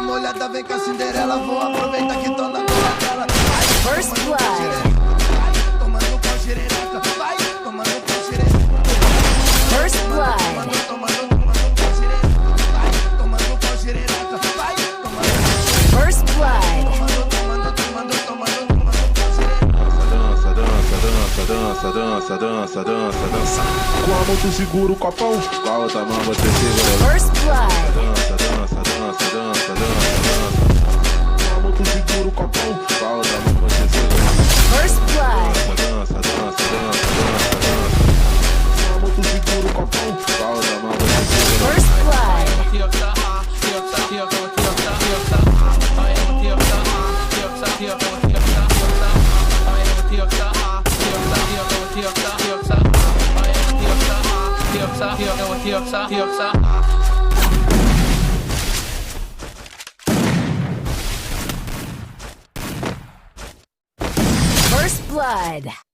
molhada, vem com a Cinderela. Vou aproveitar que tô na cola dela. First blood. Tomando pau xerereca. Vai, tomando pau xerereca. First blood. Tomando pau xerereca. Vai, tomando pau xerereca. Vai, tomando. First blood. Tomando pau xerereca. Dança, dança, dança, dança, dança. Com a mão tu segura o copão, com a outra mão você segura. First blood. Dança, dança, dança, dança, dança, dança. Com a mão tu segura o copão, com a outra mão você segura. First blood. Dança, dança, dança, dança, dança. Com a mão tu segura o copão, com a outra mão você segura. First blood. First blood.